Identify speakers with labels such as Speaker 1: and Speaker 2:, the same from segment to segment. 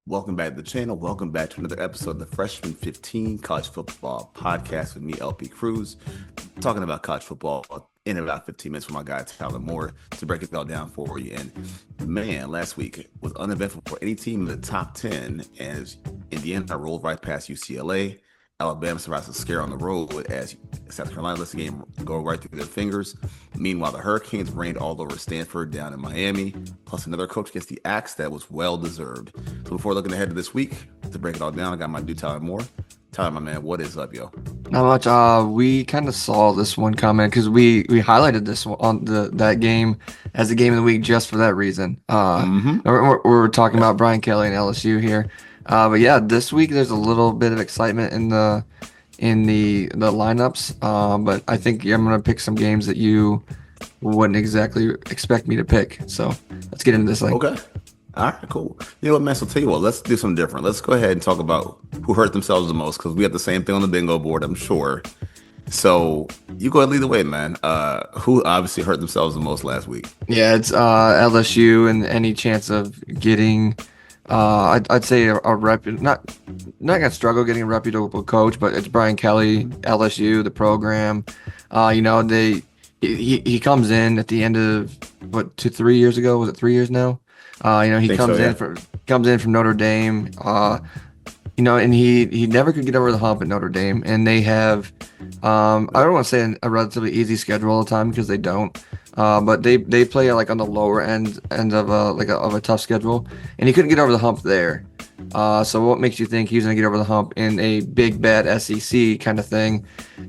Speaker 1: Welcome back to the channel. Welcome back to another episode of the Freshman 15 College Football Podcast with me, LP Cruz, talking about college football in about 15 minutes with my guy, Tyler Moore, to break it all down for you. And man, last week was uneventful for any team in the top 10 as Indiana rolled right past UCLA. Alabama survives a scare on the road as South Carolina lets the game go right through their fingers. Meanwhile, the Hurricanes reigned all over Stanford down in Miami, plus another coach gets the axe that was well-deserved. So before looking ahead to this week, to break it all down, I got my dude Tyler Moore. Tyler, my man, what is up, yo?
Speaker 2: Not much. We kind of saw this one coming because we highlighted this one on that game as the game of the week just for that reason.
Speaker 1: Mm-hmm.
Speaker 2: We're talking about Brian Kelly and LSU here. But yeah, this week there's a little bit of excitement in the lineups. But I think I'm gonna pick some games that you wouldn't exactly expect me to pick. So let's get into this thing.
Speaker 1: Okay. All right, cool. You know what, man? So tell you what, let's do something different. Let's go ahead and talk about who hurt themselves the most because we have the same thing on the bingo board, I'm sure. So you go ahead and lead the way, man. Who obviously hurt themselves the most last week?
Speaker 2: Yeah, it's LSU and any chance of getting I'd say a not gonna struggle getting a reputable coach, but it's Brian Kelly, LSU, the program. He comes in at the end of 3 years ago. Was it 3 years now? He
Speaker 1: Think so,
Speaker 2: comes
Speaker 1: yeah.
Speaker 2: in from Notre Dame. And he never could get over the hump at Notre Dame, and they have I don't want to say a relatively easy schedule all the time because they don't. But they play like on the lower end of a tough schedule, and he couldn't get over the hump there. So what makes you think he's gonna get over the hump in a big bad SEC kind of thing?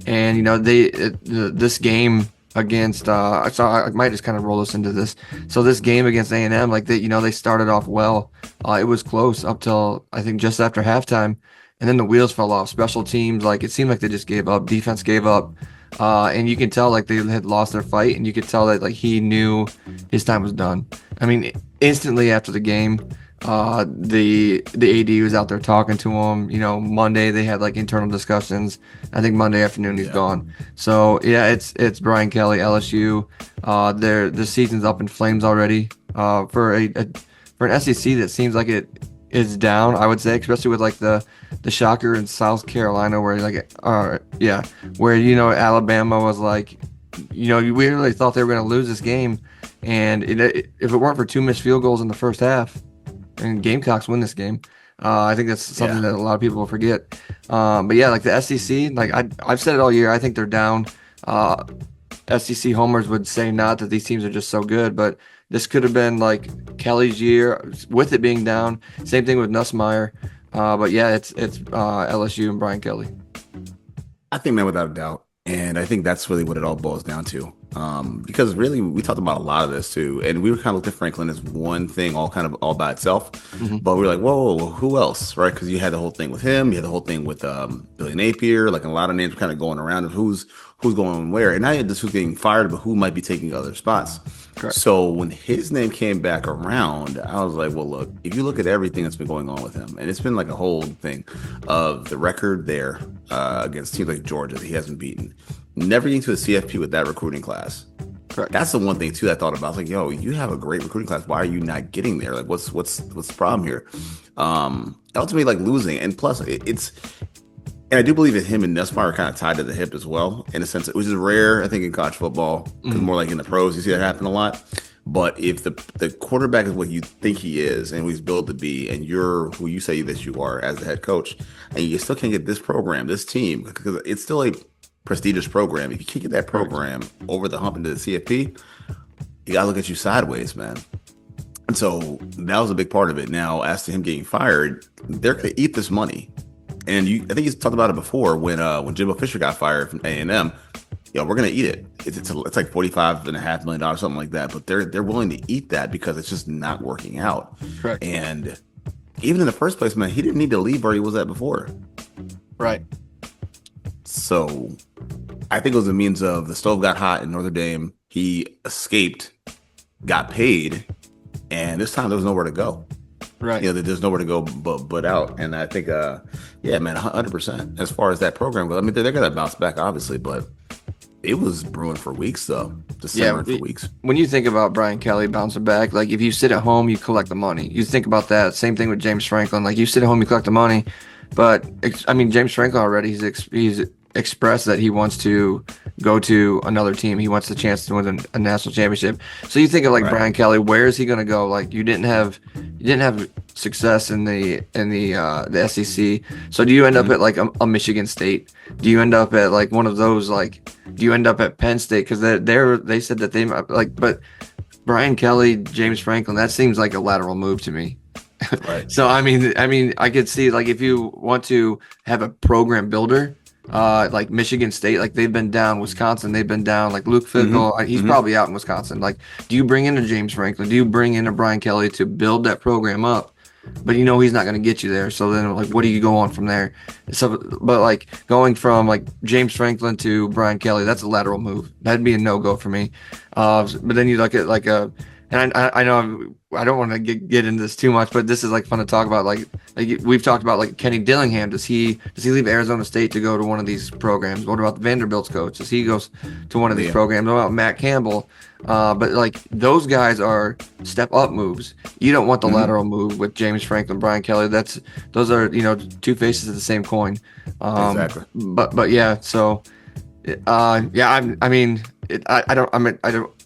Speaker 2: And this game against so I might just kind of roll this into this. So this game against A&M, like they started off well. It was close up till I think just after halftime, and then the wheels fell off. Special teams, like it seemed like they just gave up. Defense gave up. And you can tell like they had lost their fight, and you could tell that like he knew his time was done. I mean, instantly after the game, the AD was out there talking to him. Monday they had like internal discussions. I think Monday afternoon he's
Speaker 1: Yeah.
Speaker 2: gone. So yeah, it's Brian Kelly, LSU. The season's up in flames already. For an SEC that seems like it is down, I would say, especially with like the shocker in South Carolina where Alabama was like, we really thought they were going to lose this game, and if it weren't for two missed field goals in the first half, and Gamecocks win this game. I think that's something
Speaker 1: Yeah.
Speaker 2: that a lot of people will forget. But yeah, like the SEC, like I've said it all year, I think they're down. SEC homers would say not that these teams are just so good, but this could have been like Kelly's year with it being down. Same thing with Nussmeier. But yeah, it's LSU and Brian Kelly.
Speaker 1: I think, man, without a doubt. And I think that's really what it all boils down to. Because really, we talked about a lot of this too. And we were kind of looking at Franklin as one thing, all by itself.
Speaker 2: Hmm.
Speaker 1: But we were like, whoa, who else? Right? Because you had the whole thing with him, you had the whole thing with Billy Napier, like a lot of names were kind of going around of who's going where. And not just who's getting fired, but who might be taking other spots.
Speaker 2: Correct.
Speaker 1: So when his name came back around, I was like, well, look, if you look at everything that's been going on with him, and it's been like a whole thing of the record there against teams like Georgia that he hasn't beaten, never getting to a CFP with that recruiting class.
Speaker 2: Correct.
Speaker 1: That's the one thing too I thought about. I was like, yo, you have a great recruiting class. Why are you not getting there? Like, what's the problem here? Ultimately, like losing, and plus it's. And I do believe that him and Nussmeier are kind of tied to the hip as well, in a sense, which is rare, I think, in college football. Because more like in the pros, you see that happen a lot. But if the quarterback is what you think he is and who he's built to be, and you're who you say that you are as the head coach, and you still can't get this program, this team, because it's still a prestigious program. If you can't get that program over the hump into the CFP, you got to look at you sideways, man. And so that was a big part of it. Now, as to him getting fired, they're going to eat this money. And I think he's talked about it before when Jimbo Fisher got fired from A&M. We're gonna eat it. It's like $45.5 million, something like that. But they're willing to eat that because it's just not working out.
Speaker 2: Correct.
Speaker 1: And even in the first place, man, he didn't need to leave where he was at before.
Speaker 2: Right.
Speaker 1: So I think it was a means of the stove got hot in Notre Dame. He escaped, got paid, and this time there was nowhere to go.
Speaker 2: Right.
Speaker 1: There's nowhere to go but out. And I think, yeah, man, 100%. As far as that program goes, I mean, they're going to bounce back, obviously, but It was brewing for weeks though, just
Speaker 2: Yeah,
Speaker 1: simmering for weeks.
Speaker 2: when you think about Brian Kelly bouncing back, like if you sit at home, you collect the money. You think about that. Same thing with James Franklin. Like you sit at home, you collect the money. But I mean, James Franklin already he's expressed that he wants to go to another team. He wants the chance to win a national championship. So you think of like
Speaker 1: Right.
Speaker 2: Brian Kelly, where is he going to go? Like you didn't have success in the SEC. So do you end up
Speaker 1: Mhm.
Speaker 2: at like a Michigan State? Do you end up at like one of those like? Do you end up at Penn State? Because they said that they like, but Brian Kelly, James Franklin, that seems like a lateral move to me.
Speaker 1: Right.
Speaker 2: So I mean, I could see like if you want to have a program builder, like Michigan State, like they've been down, Wisconsin, they've been down, like Luke
Speaker 1: Hmm.
Speaker 2: Fickell, he's
Speaker 1: Hmm.
Speaker 2: probably out in Wisconsin. Like, do you bring in a James Franklin? Do you bring in a Brian Kelly to build that program up? But you know he's not going to get you there. So then, like, what do you go on from there? So, but like going from like James Franklin to Brian Kelly, that's a lateral move. That'd be a no go for me. But then you look at like a, and I know I don't want to get into this too much, but this is like fun to talk about. Like we've talked about like Kenny Dillingham. Does he leave Arizona State to go to one of these programs? What about Vanderbilt's coach? Does he goes to one of these
Speaker 1: Yeah.
Speaker 2: programs? What about Matt Campbell? But like those guys are step up moves. You don't want the
Speaker 1: Hmm.
Speaker 2: lateral move with James Franklin, Brian Kelly. Those are two faces of the same coin.
Speaker 1: Exactly.
Speaker 2: But yeah, so yeah, I mean, I don't,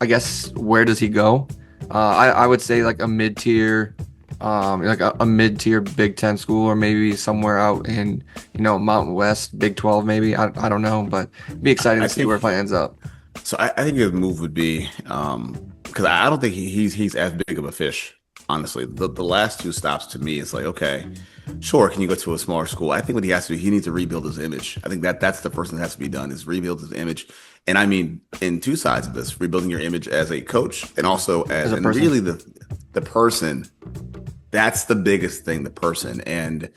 Speaker 2: I guess where does he go? I would say like a mid tier, like a mid tier Big Ten school, or maybe somewhere out in Mountain West, Big 12 maybe. I don't know, but it'd be exciting
Speaker 1: I
Speaker 2: to see where
Speaker 1: think
Speaker 2: it ends up.
Speaker 1: so. I think his move would be because I don't think he's as big of a fish. Honestly, the last two stops to me, it's like, okay, sure, can you go to a smaller school? I think what he has to do, he needs to rebuild his image. I think that's the first thing that has to be done is rebuild his image. And I mean, in two sides of this, rebuilding your image as a coach and also
Speaker 2: As
Speaker 1: as
Speaker 2: a
Speaker 1: and
Speaker 2: person.
Speaker 1: really the person. That's the biggest thing, the person. And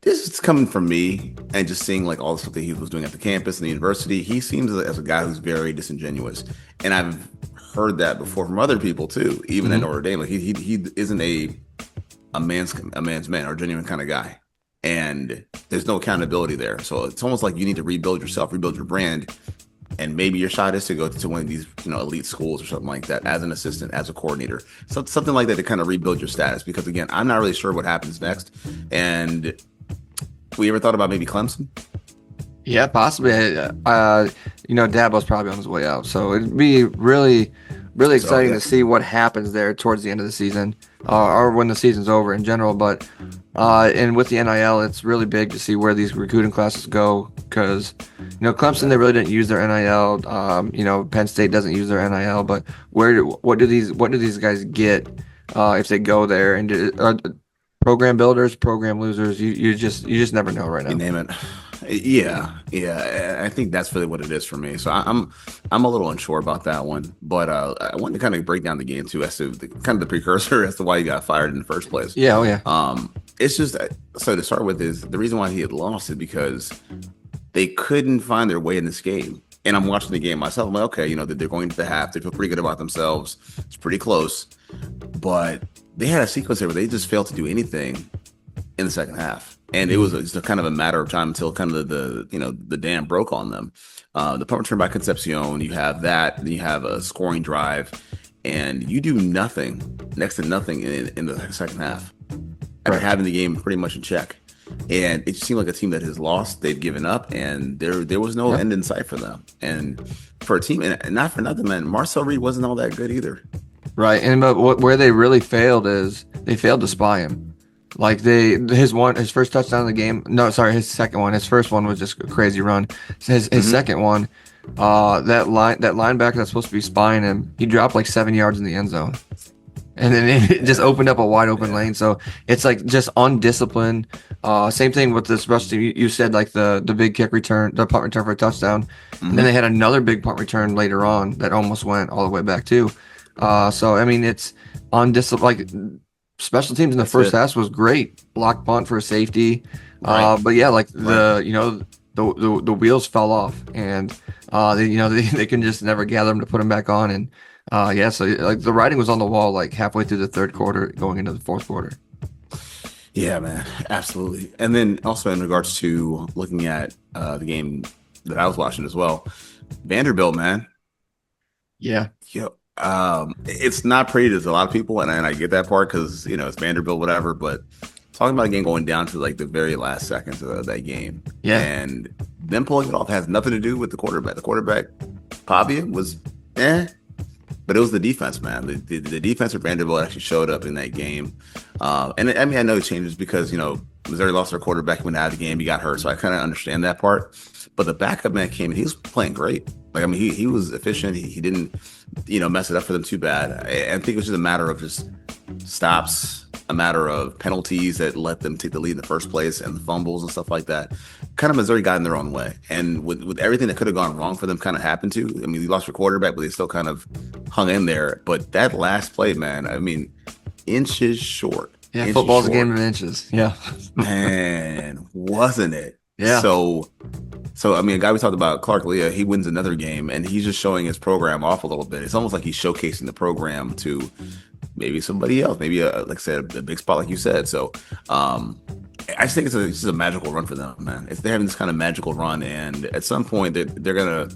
Speaker 1: this is coming from me and just seeing like all the stuff that he was doing at the campus and the university. He seems as a guy who's very disingenuous, and I've heard that before from other people too, even at
Speaker 2: Hmm.
Speaker 1: Notre Dame. Like he isn't a man's man or genuine kind of guy, and there's no accountability there. So it's almost like you need to rebuild yourself, rebuild your brand, and maybe your shot is to go to one of these elite schools or something like that as an assistant, as a coordinator, so something like that to kind of rebuild your status. Because again, I'm not really sure what happens next, and we ever thought about maybe Clemson?
Speaker 2: Yeah, possibly. Dabo's probably on his way out, so it'd be really, really
Speaker 1: So
Speaker 2: exciting
Speaker 1: yeah,
Speaker 2: to see what happens there towards the end of the season, or when the season's over in general. But and with the NIL, it's really big to see where these recruiting classes go because Clemson they really didn't use their NIL. Penn State doesn't use their NIL, but what do these guys get if they go there and program builders, program losers? You just never know right
Speaker 1: you
Speaker 2: now.
Speaker 1: name it. Yeah, yeah. I think that's really what it is for me. So I'm a little unsure about that one, but I wanted to kind of break down the game too as to kind of the precursor as to why he got fired in the first place.
Speaker 2: Yeah, oh yeah.
Speaker 1: It's just so to start with is the reason why he had lost it because they couldn't find their way in this game. And I'm watching the game myself. I'm like, okay, they're going to the half. They feel pretty good about themselves. It's pretty close, but they had a sequence here where they just failed to do anything in the second half, and it was just a kind of a matter of time until kind of the dam broke on them. The punt return by Concepcion, you have that, then you have a scoring drive, and you do nothing, next to nothing in the second half, after
Speaker 2: Right.
Speaker 1: having the game pretty much in check. And it just seemed like a team that has lost, they've given up, and there was no
Speaker 2: Yep.
Speaker 1: end in sight for them. And for a team, and not for nothing, man, Marcel Reed wasn't all that good either.
Speaker 2: Right. And but where they really failed is they failed to spy him. Like his first touchdown of the game. No, sorry, his second one. His first one was just a crazy run. His
Speaker 1: Hmm.
Speaker 2: second one, that linebacker that's supposed to be spying him, he dropped like 7 yards in the end zone. And then it just
Speaker 1: Yeah,
Speaker 2: opened up a wide open
Speaker 1: yeah.
Speaker 2: lane. So it's like just undisciplined. Same thing with the special team. You said like the big kick return, the punt return for a touchdown. And then
Speaker 1: Hmm.
Speaker 2: they had another big punt return later on that almost went all the way back too. So I mean it's undisciplined. Like special teams in the
Speaker 1: That's
Speaker 2: first
Speaker 1: it.
Speaker 2: half was great. Block punt for a safety.
Speaker 1: Right,
Speaker 2: But yeah, like
Speaker 1: right.
Speaker 2: the wheels fell off and they can just never gather them to put them back on. And yeah, so like the writing was on the wall like halfway through the third quarter going into the fourth quarter.
Speaker 1: Yeah, man, absolutely. And then also in regards to looking at the game that I was watching as well, Vanderbilt, man.
Speaker 2: Yeah.
Speaker 1: Yo, it's not pretty to a lot of people, and I get that part because it's Vanderbilt, whatever. But talking about a game going down to like the very last seconds of that game,
Speaker 2: Yeah.
Speaker 1: and them pulling it off has nothing to do with the quarterback. The quarterback, Pavia, was eh, but it was the defense, man. The defense of Vanderbilt actually showed up in that game. And I mean, I know it changes because Missouri lost their quarterback, went out of the game, he got hurt, so I kind of understand that part. But the backup man came and he was playing great. Like I mean, he was efficient. He didn't mess it up for them too bad. I think it was just a matter of just stops, a matter of penalties that let them take the lead in the first place, and the fumbles and stuff like that. Kind of Missouri got in their own way, and with everything that could have gone wrong for them, kind of happened to. I mean, they lost their quarterback, but they still kind of hung in there. But that last play, man, I mean, inches short.
Speaker 2: Yeah.
Speaker 1: Inches
Speaker 2: Football's a
Speaker 1: short.
Speaker 2: game of inches. Yeah.
Speaker 1: Man, wasn't it?
Speaker 2: Yeah.
Speaker 1: So I mean, a guy we talked about, Clark Leah, he wins another game, and he's just showing his program off a little bit. It's almost like he's showcasing the program to maybe somebody else, maybe like I said, a big spot, like you said. So, I just think it's just a magical run for them, man. They're having this kind of magical run, and at some point they're gonna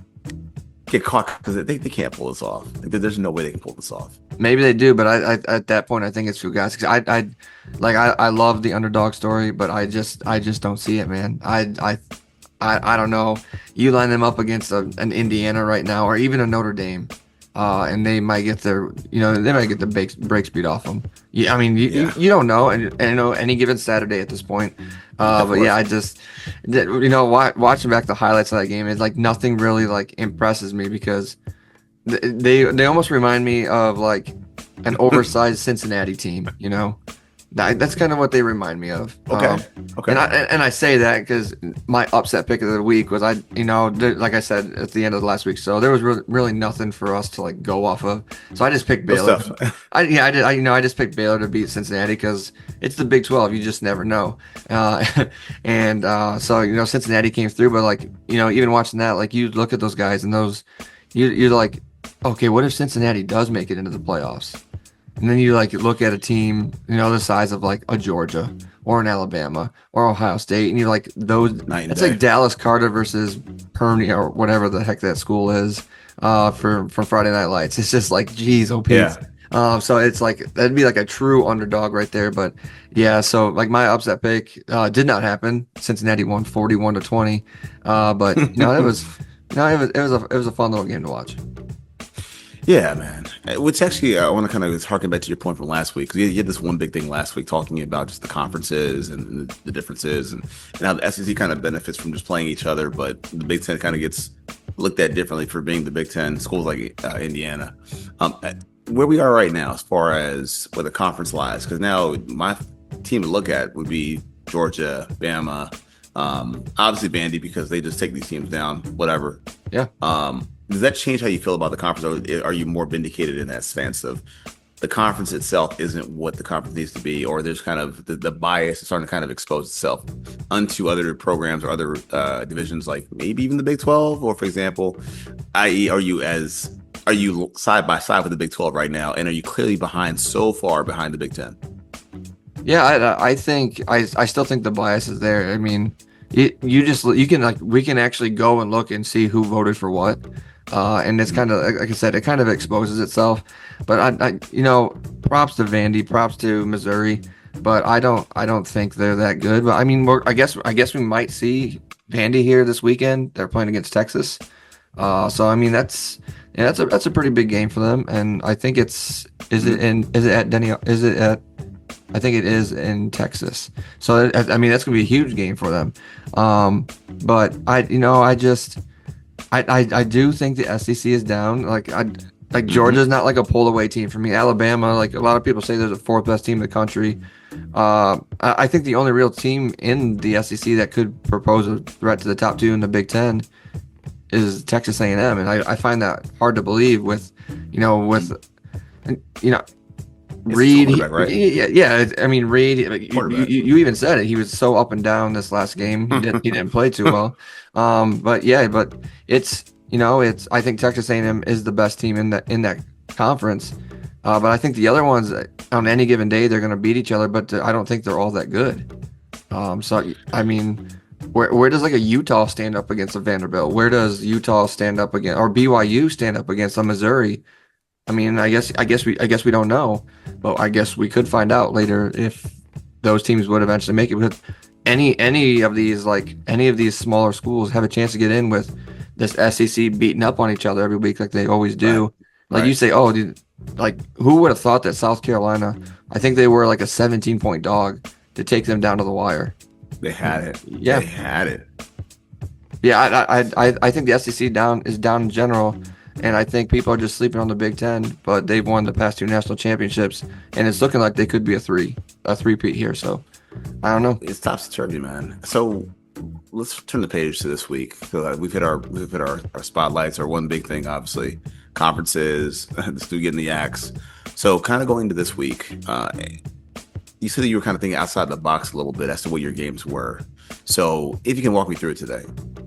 Speaker 1: get caught because they can't pull this off. There's no way they can pull this off.
Speaker 2: Maybe they do, but I at that point I think it's few guys. 'Cause I love the underdog story, but I just don't see it, man. I don't know. You line them up against an Indiana right now, or even a Notre Dame, and they might get the break speed off them. Yeah, I mean,
Speaker 1: Yeah,
Speaker 2: you don't know, and any given Saturday at this point.
Speaker 1: of
Speaker 2: But yeah,
Speaker 1: course.
Speaker 2: I just watching back the highlights of that game is like nothing really like impresses me because they almost remind me of like an oversized Cincinnati team. That's kind of what they remind me of.
Speaker 1: Okay, okay.
Speaker 2: And I say that because my upset pick of the week was like I said at the end of the last week, so there was really nothing for us to like go off of. So I just picked
Speaker 1: Good
Speaker 2: Baylor.
Speaker 1: stuff.
Speaker 2: I just picked Baylor to beat Cincinnati because it's the Big 12. You just never know. Uh, and so Cincinnati came through, but like even watching that, like you look at those guys and you're like, okay, what if Cincinnati does make it into the playoffs? And then you like look at a team, the size of like a Georgia or an Alabama or Ohio State, and you're like
Speaker 1: Night and
Speaker 2: it's
Speaker 1: day.
Speaker 2: like Dallas Carter versus Perney or whatever the heck that school is, for Friday Night Lights. It's just like, geez, oh Pete.
Speaker 1: Yeah.
Speaker 2: So it's like that'd be like a true underdog right there. But yeah, so like my upset pick did not happen. Cincinnati won 41-20. But it was a fun little game to watch.
Speaker 1: Yeah, man. Which actually, I want to kind of harken back to your point from last week because you had this one big thing last week talking about just the conferences and the differences and how the SEC kind of benefits from just playing each other, but the Big Ten kind of gets looked at differently for being the Big Ten schools like Indiana. Where we are right now, as far as where the conference lies, because now my team to look at would be Georgia, Bama, obviously Vandy because they just take these teams down, whatever.
Speaker 2: Yeah.
Speaker 1: Does that change how you feel about the conference, or are you more vindicated in that sense of the conference itself isn't what the conference needs to be, or there's kind of the bias is starting to kind of expose itself unto other programs or other divisions, like maybe even the Big 12, or for example, i.e., are you side by side with the Big 12 right now, and are you clearly so far behind the Big 10?
Speaker 2: Yeah, I think I still think the bias is there. I mean, you can like we can actually go and look and see who voted for what, and it's kind of like I said, it kind of exposes itself. But props to Vandy, props to Missouri, but I don't think they're that good. But I mean, I guess we might see Vandy here this weekend. They're playing against Texas, so I mean that's a pretty big game for them, and I think is it at Denny? Is it at I think it is in Texas. So I mean that's gonna be a huge game for them. But I do think the SEC is down. Like Georgia's not like a pull away team for me. Alabama, like a lot of people say, they're the fourth best team in the country. I think the only real team in the SEC that could propose a threat to the top two in the Big Ten is Texas A&M, and I find that hard to believe with Reed,
Speaker 1: Right?
Speaker 2: yeah. I mean, Reed. Like,
Speaker 1: Quarterback.
Speaker 2: you even said it. He was so up and down this last game. He didn't play too well. But it's it's. I think Texas A&M is the best team in that conference. But I think the other ones on any given day they're going to beat each other. But I don't think they're all that good. So I mean, Where does like a Utah stand up against a Vanderbilt? Where does Utah stand up against or BYU stand up against a Missouri? I mean, I guess we don't know, but I guess we could find out later if those teams would eventually make it. But any of these smaller schools have a chance to get in with this SEC beating up on each other every week like they always
Speaker 1: Right.
Speaker 2: do. Like you
Speaker 1: Right.
Speaker 2: say, oh, dude, like who would have thought that South Carolina? I think they were like a 17-point dog to take them down to the wire.
Speaker 1: They had it.
Speaker 2: Yeah,
Speaker 1: They had it.
Speaker 2: yeah. I think the SEC down in general, and I think people are just sleeping on the Big Ten. But they've won the past two national championships, and it's looking like they could be a three-peat here. So I don't know.
Speaker 1: It's topsy-turvy, man. So let's turn the page to this week. So we've hit our spotlights. Our one big thing, obviously, conferences, the Stu getting the axe. So kind of going to this week, you said that you were kind of thinking outside the box a little bit as to what your games were. So if you can walk me through it today,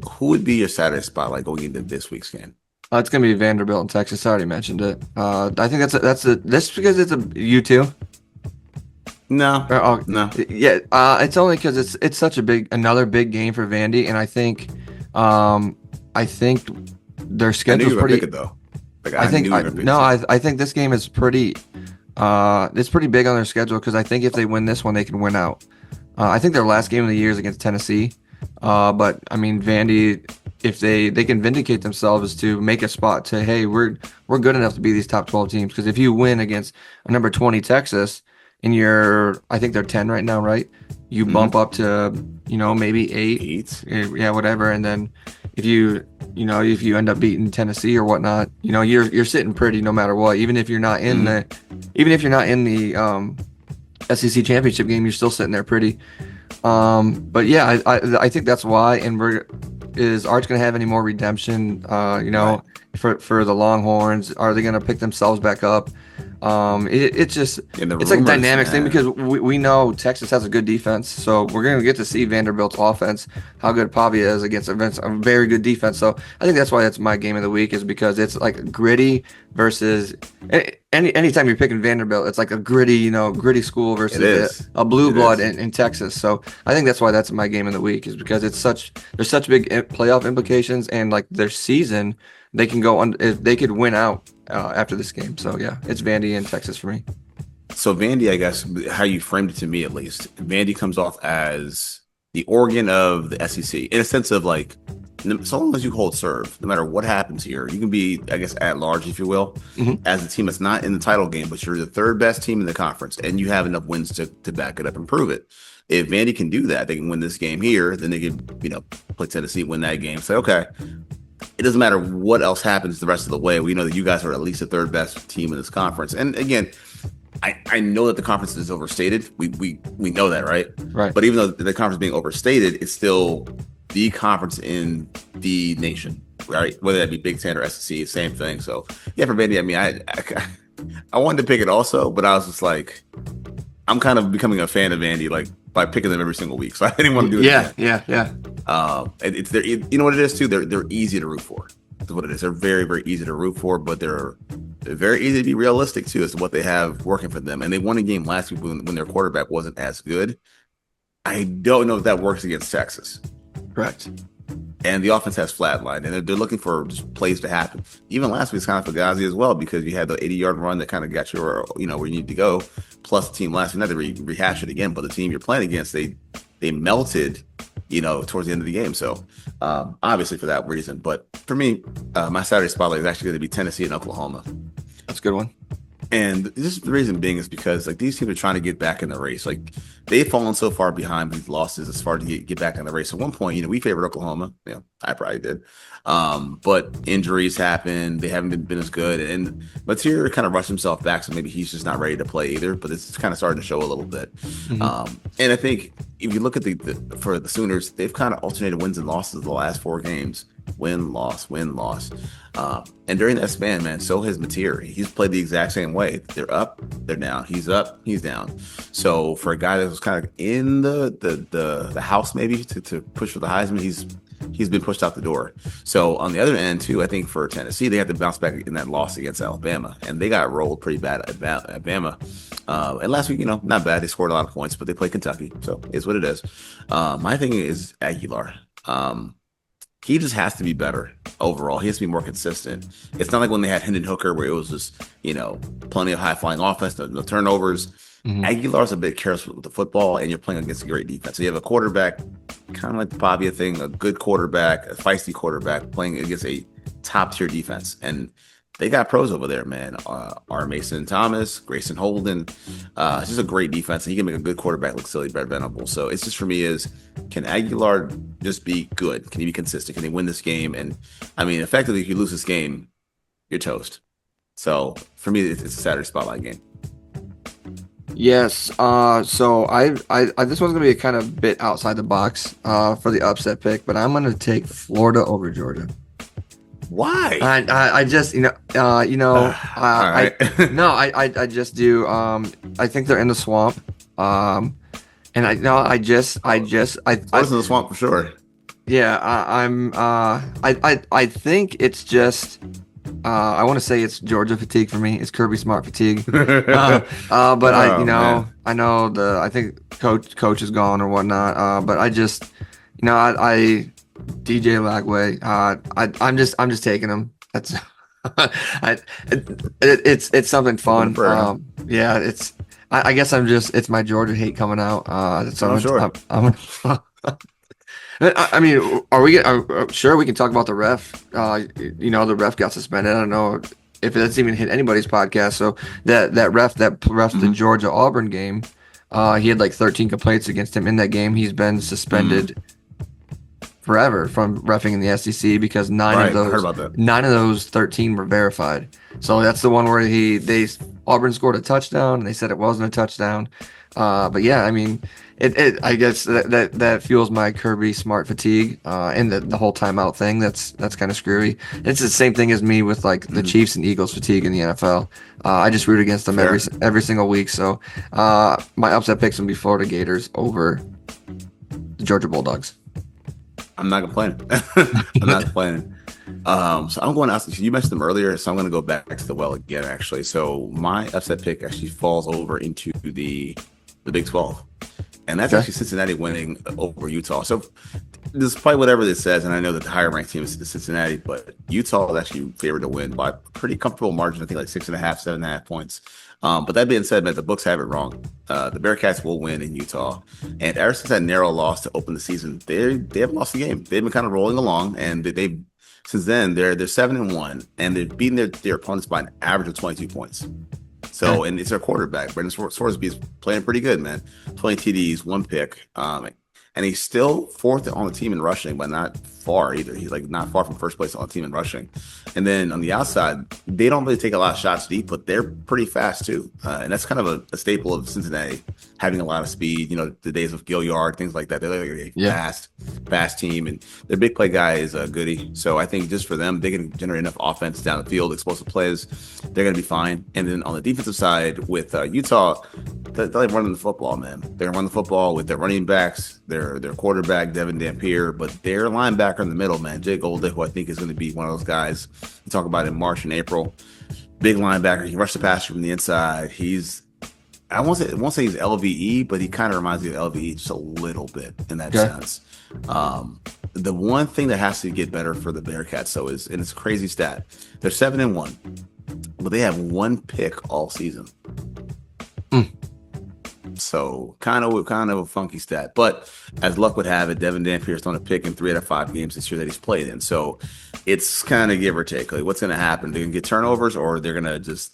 Speaker 1: who would be your Saturday spotlight going into this week's game?
Speaker 2: It's gonna be Vanderbilt and Texas. I already mentioned it. I think that's because it's a U2.
Speaker 1: No,
Speaker 2: Oh,
Speaker 1: no.
Speaker 2: yeah. It's only because it's such another big game for Vandy, and I think their
Speaker 1: I knew
Speaker 2: schedule's
Speaker 1: you were gonna
Speaker 2: pretty.
Speaker 1: pick it though. Like
Speaker 2: I
Speaker 1: I
Speaker 2: think
Speaker 1: knew you were gonna pick
Speaker 2: no,
Speaker 1: it.
Speaker 2: I think this game is pretty. It's pretty big on their schedule because I think if they win this one, they can win out. I think their last game of the year is against Tennessee. But I mean, Vandy, if they can vindicate themselves to make a spot to, hey, we're good enough to be these top 12 teams. Because if you win against a number 20 Texas, and I think they're 10 right now, right? You bump up to, maybe 8,
Speaker 1: Eight.
Speaker 2: yeah, whatever. And then if you end up beating Tennessee or whatnot, you're sitting pretty no matter what. Even if you're not in the SEC championship game, you're still sitting there pretty. But yeah, I think that's why. And is Arch going to have any more redemption?
Speaker 1: Right.
Speaker 2: For the Longhorns, are they going to pick themselves back up? It's just
Speaker 1: And the
Speaker 2: it's like a
Speaker 1: rumors,
Speaker 2: dynamic thing
Speaker 1: man.
Speaker 2: because we know Texas has a good defense, so we're going to get to see Vanderbilt's offense, how good Pavia is against a very good defense. So I think that's why that's my game of the week is because it's like gritty versus anytime you're picking Vanderbilt, it's like a gritty school
Speaker 1: It
Speaker 2: versus
Speaker 1: is.
Speaker 2: a blue
Speaker 1: It
Speaker 2: blood
Speaker 1: is.
Speaker 2: in Texas. So I think that's why that's my game of the week is because there's such big playoff implications and like their season, they can go on if they could win out after this game. So yeah, it's Vandy and Texas for me.
Speaker 1: So Vandy, I guess, how you framed it to me at least, Vandy comes off as the Oregon of the SEC in a sense of like, so long as you hold serve, no matter what happens here, you can be, I guess, at large, if you will,
Speaker 2: Mhm.
Speaker 1: as a team that's not in the title game, but you're the third best team in the conference, and you have enough wins to back it up and prove it. If Vandy can do that, they can win this game here, then they could, play Tennessee, win that game. Say, okay, it doesn't matter what else happens the rest of the way. We know that you guys are at least the third best team in this conference. And again, I know that the conference is overstated. We know that, right?
Speaker 2: Right.
Speaker 1: But even though the conference being overstated, it's still the conference in the nation, right? Whether that be Big Ten or SEC, same thing. So yeah, for Vandy, I mean, I wanted to pick it also, but I was just like, I'm kind of becoming a fan of Vandy, like by picking them every single week. So I didn't want to do it
Speaker 2: Yeah,
Speaker 1: again.
Speaker 2: yeah.
Speaker 1: It's you know what it is too. They're easy to root for. That's what it is. They're very very easy to root for, but they're very easy to be realistic too as to what they have working for them. And they won a game last week when their quarterback wasn't as good. I don't know if that works against Texas.
Speaker 2: Correct.
Speaker 1: And the offense has flatlined, and they're looking for just plays to happen. Even last week's kind of Fugazi as well because you had the 80-yard run that kind of got you where you need to go. Plus the team last week, not to rehash it again, but the team you're playing against, they melted, towards the end of the game. So obviously for that reason, but for me, my Saturday spotlight is actually going to be Tennessee and Oklahoma.
Speaker 2: That's a good one.
Speaker 1: And this the reason being is because like these teams are trying to get back in the race. Like they've fallen so far behind with these losses as far to get back in the race. At one point, we favored Oklahoma. Yeah, I probably did. But injuries happen. They haven't been as good. And Mateer kind of rushed himself back, so maybe he's just not ready to play either. But it's kind of starting to show a little bit. And I think if you look at for the Sooners, they've kind of alternated wins and losses the last 4 games. Win, loss, win, loss. And during that span, man, so has Mateer. He's played the exact same way. They're up, they're down. He's up, he's down. So for a guy that was kind of in the house maybe to push for the Heisman, he's been pushed out the door. So on the other end too, I think for Tennessee, they had to bounce back in that loss against Alabama, and they got rolled pretty bad at Alabama. And last week, not bad. They scored a lot of points, but they played Kentucky, so it's what it is. My thing is Aguilar. He just has to be better overall. He has to be more consistent. It's not like when they had Hendon Hooker where it was just, plenty of high flying offense, no turnovers. Mm-hmm. Aguilar's a bit careless with the football, and you're playing against a great defense. So you have a quarterback, kind of like the Pavia thing, a good quarterback, a feisty quarterback playing against a top tier defense. And they got pros over there, man. R. Mason Thomas, Grayson Holden. It's just a great defense, and he can make a good quarterback look silly, Brett Venable. So it's just for me is, can Aguilar just be good? Can he be consistent? Can they win this game? And I mean, effectively, if you lose this game, you're toast. So for me, it's a Saturday spotlight game.
Speaker 2: Yes. So I this one's gonna be a kind of bit outside the box for the upset pick, but I'm gonna take Florida over Georgia.
Speaker 1: Why?
Speaker 2: I just
Speaker 1: right.
Speaker 2: I just do. I think they're in the swamp. And I
Speaker 1: Florida's in the swamp for sure.
Speaker 2: Yeah, I think it's just. I want to say it's Georgia fatigue for me. It's Kirby Smart fatigue. But I know I think coach is gone or whatnot. But I just, DJ Lagway. I'm just taking him. That's, it's something fun. Yeah, I guess it's my Georgia hate coming out. So
Speaker 1: sure.
Speaker 2: I mean, sure we can talk about the ref. The ref got suspended. I don't know if that's even hit anybody's podcast. So that ref the Georgia Auburn game, he had like 13 complaints against him in that game. He's been suspended forever from reffing in the SEC because nine of those 13 were verified. So that's the one where Auburn scored a touchdown and they said it wasn't a touchdown. But yeah, I mean, I guess that fuels my Kirby Smart fatigue, and the whole timeout thing. That's kind of screwy. It's the same thing as me with like the Chiefs and Eagles fatigue in the NFL. I just root against them every single week. So my upset picks will be Florida Gators over the Georgia Bulldogs.
Speaker 1: I'm not complaining. So I'm going to ask you mentioned them earlier, so I'm going to go back to the well again, actually. So my upset pick actually falls over into the Big 12. And that's actually Cincinnati winning over Utah. So despite whatever this says, and I know that the higher ranked team is Cincinnati, but Utah is actually favored to win by a pretty comfortable margin. I think like 6.5, 7.5 points. But that being said, man, the books have it wrong. The Bearcats will win in Utah. And ever since that narrow loss to open the season, they haven't lost the game. They've been kind of rolling along, and since then they're 7-1, and they've beaten their opponents by an average of 22 points. So, and it's their quarterback. Brendan Scoresby is playing pretty good, man. 20 TDs, 1 pick. And he's still fourth on the team in rushing, but not far either. He's like not far from first place on the team in rushing. And then on the outside, they don't really take a lot of shots deep, but they're pretty fast too. And that's kind of a staple of Cincinnati, having a lot of speed. The days of Gilliard, things like that. They're like a fast team, and their big play guy is Goody. So I think just for them, they can generate enough offense down the field, explosive plays. They're going to be fine. And then on the defensive side with Utah, they're running the football, man. They're going to run the football with their running backs, their quarterback, Devin Dampier, but their linebacker in the middle, man, Jake Olde, who I think is going to be one of those guys we talk about in March and April. Big linebacker. He rushed the passer from the inside. I won't say he's LVE, but he kind of reminds me of LVE just a little bit in that sense. The one thing that has to get better for the Bearcats, though, is, and it's a crazy stat, they're 7-1, but they have 1 pick all season. So kind of a funky stat, but as luck would have it, Devin Dampier's thrown a pick in 3 out of 5 games this year that he's played in. So it's kind of give or take. Like, what's going to happen? They're going to get turnovers, or they're going to just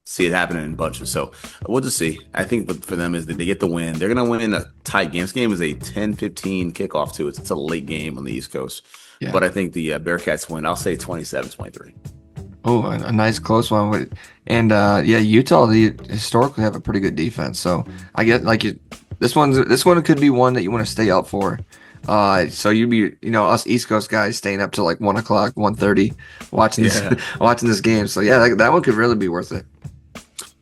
Speaker 1: see it happening in bunches. So we'll just see. I think for them is that they get the win. They're going to win in a tight game. This game is a 10-15 kickoff too. It's a late game on the East Coast. Yeah. But I think the Bearcats win. I'll say 27-23.
Speaker 2: Oh, a nice close one. And Utah, they historically have a pretty good defense. So I get this one could be one that you want to stay out for. So you'd be, us East Coast guys staying up till like 1 o'clock, 1:30, watching this game. So yeah, that one could really be worth it.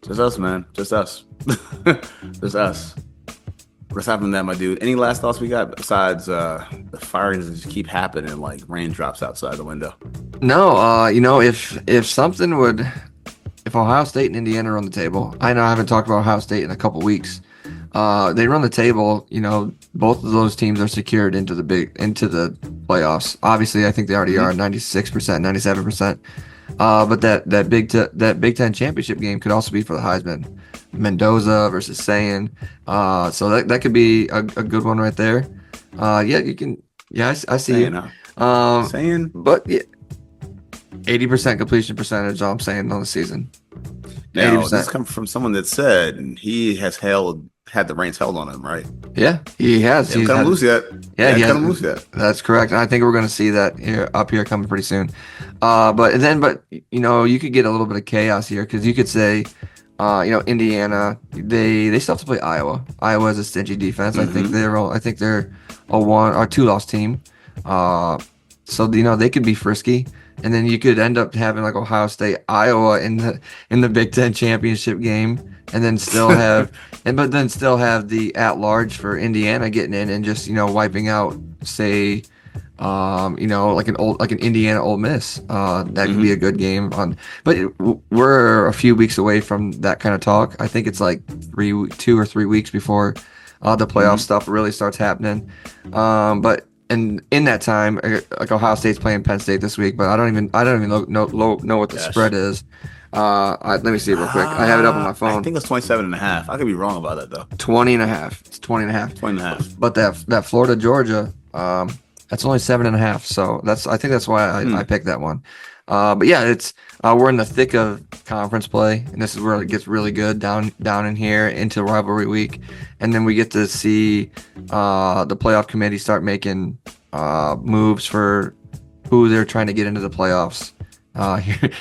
Speaker 1: Just us, man. Just us. Just us. aside from that, my dude, any last thoughts we got besides the fires that just keep happening like raindrops outside the window?
Speaker 2: No, if something would, if Ohio State and Indiana are on the table, I know I haven't talked about Ohio State in a couple weeks. They run the table. Both of those teams are secured into the playoffs. Obviously, I think they already are 96%, 97%. But that Big Ten championship game could also be for the Heisman. Mendoza versus Sayin. So that could be a good one right there. Yeah, you can. Yeah, I see
Speaker 1: Saying,
Speaker 2: you.
Speaker 1: saying,
Speaker 2: But yeah, 80% completion percentage. All I'm saying on the season.
Speaker 1: now this
Speaker 2: 80%.
Speaker 1: comes from someone that said he has had the reins held on him, right?
Speaker 2: Yeah, he has.
Speaker 1: He haven't cut him loose yet.
Speaker 2: Yeah, he
Speaker 1: cut
Speaker 2: has.
Speaker 1: him loose yet.
Speaker 2: That's correct. And I think we're going to see that up here coming pretty soon. But you could get a little bit of chaos here because you could say, Indiana, they still have to play Iowa. Iowa has a stingy defense. I think they're a one or two loss team. So they could be frisky, and then you could end up having like Ohio State, Iowa in the Big Ten championship game, and then still have still have the at large for Indiana getting in and just wiping out, say, like an Indiana Ole Miss. That could be a good game but we're a few weeks away from that kind of talk. I think it's like 2 or 3 weeks before the playoff stuff really starts happening. But in that time, like Ohio State's playing Penn State this week, but I don't even know what the spread is. Let me see it real quick. I have it up on my phone.
Speaker 1: I think it's 27.5. I could be wrong about that though.
Speaker 2: 20.5. It's 20.5.
Speaker 1: 20.5.
Speaker 2: But that Florida Georgia, that's only 7.5. So I think that's why I picked that one. But yeah, we're in the thick of conference play, and this is where it gets really good down in here into rivalry week, and then we get to see the playoff committee start making moves for who they're trying to get into the playoffs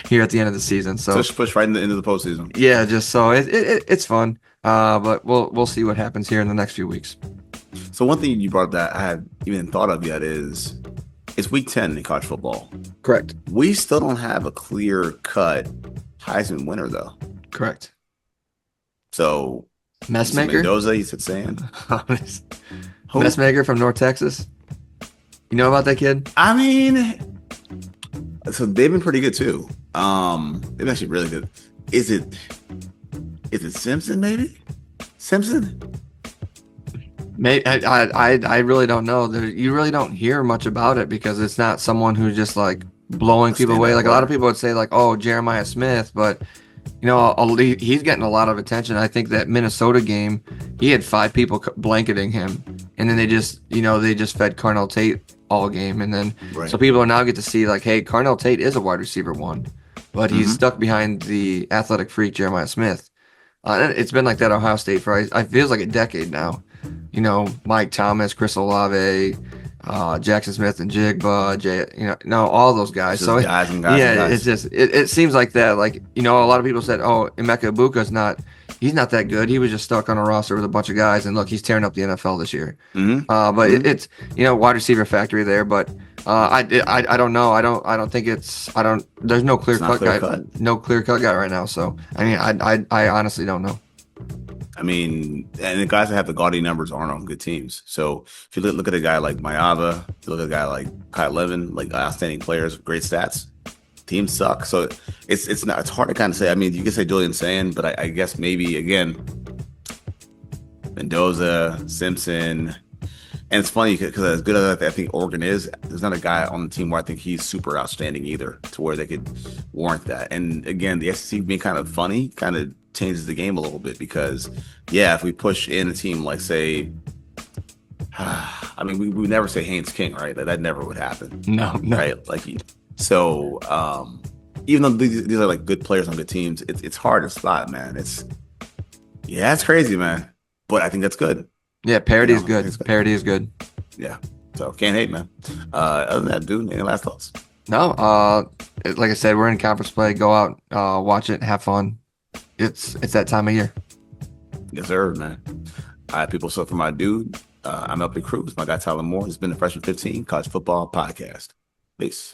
Speaker 2: here at the end of the season. So
Speaker 1: just push right into the postseason.
Speaker 2: Yeah, just so it's fun. But we'll see what happens here in the next few weeks.
Speaker 1: So one thing you brought up that I hadn't even thought of yet is it's week 10 in college football.
Speaker 2: Correct.
Speaker 1: We still don't have a clear-cut Heisman winner, though.
Speaker 2: Correct.
Speaker 1: So,
Speaker 2: Messmaker?
Speaker 1: Mendoza, you said saying?
Speaker 2: Messmaker from North Texas. You know about that kid?
Speaker 1: I mean, so they've been pretty good, too. They've been actually really good. Is it Simpson, maybe? Simpson?
Speaker 2: Maybe I really don't know. You really don't hear much about it because it's not someone who's just like blowing people away. Like a lot of people would say like, oh, Jeremiah Smith, but he's getting a lot of attention. I think that Minnesota game, he had 5 people blanketing him, and then they just fed Carnell Tate all game, and then so people are now get to see like, hey, Carnell Tate is a wide receiver 1, but he's stuck behind the athletic freak Jeremiah Smith. It's been like that at Ohio State for I feels like a decade now. Mike Thomas, Chris Olave, Jackson Smith and Jigba, all those guys. So
Speaker 1: guys and guys.
Speaker 2: It's just it seems like that. Like a lot of people said, oh, Emeka Egbuka's he's not that good. He was just stuck on a roster with a bunch of guys, and look, he's tearing up the NFL this year. But it's wide receiver factory there. But I don't know. I don't think there's no clear cut guy, no clear cut guy right now. So I mean, I honestly don't know.
Speaker 1: I mean, and the guys that have the gaudy numbers aren't on good teams. So if you look at a guy like Mayava, if you look at a guy like Kyle Levin, like outstanding players, great stats, teams suck. So it's hard to kind of say. I mean, you can say Julian Sand, but I guess maybe again, Mendoza, Simpson, and it's funny because as good as I think Oregon is, there's not a guy on the team where I think he's super outstanding either, to where they could warrant that. And again, the SEC being kind of funny, kind of changes the game a little bit because, yeah, if we push in a team like, say, I mean, we would never say Haynes King, right? That never would happen.
Speaker 2: No.
Speaker 1: Right? So even though these are like good players on good teams, it's hard to spot, man. It's crazy, man. But I think that's good.
Speaker 2: Yeah, parity is good. Parity is good.
Speaker 1: Yeah. So can't hate, man. Other than that, dude, any last thoughts?
Speaker 2: No. Like I said, we're in conference play. Go out, watch it, have fun. It's that time of year.
Speaker 1: Yes, sir, man. All right, people. So for my dude, I'm LP Cruz. My guy Tyler Moore. It's been the Freshman 15 College Football Podcast. Peace.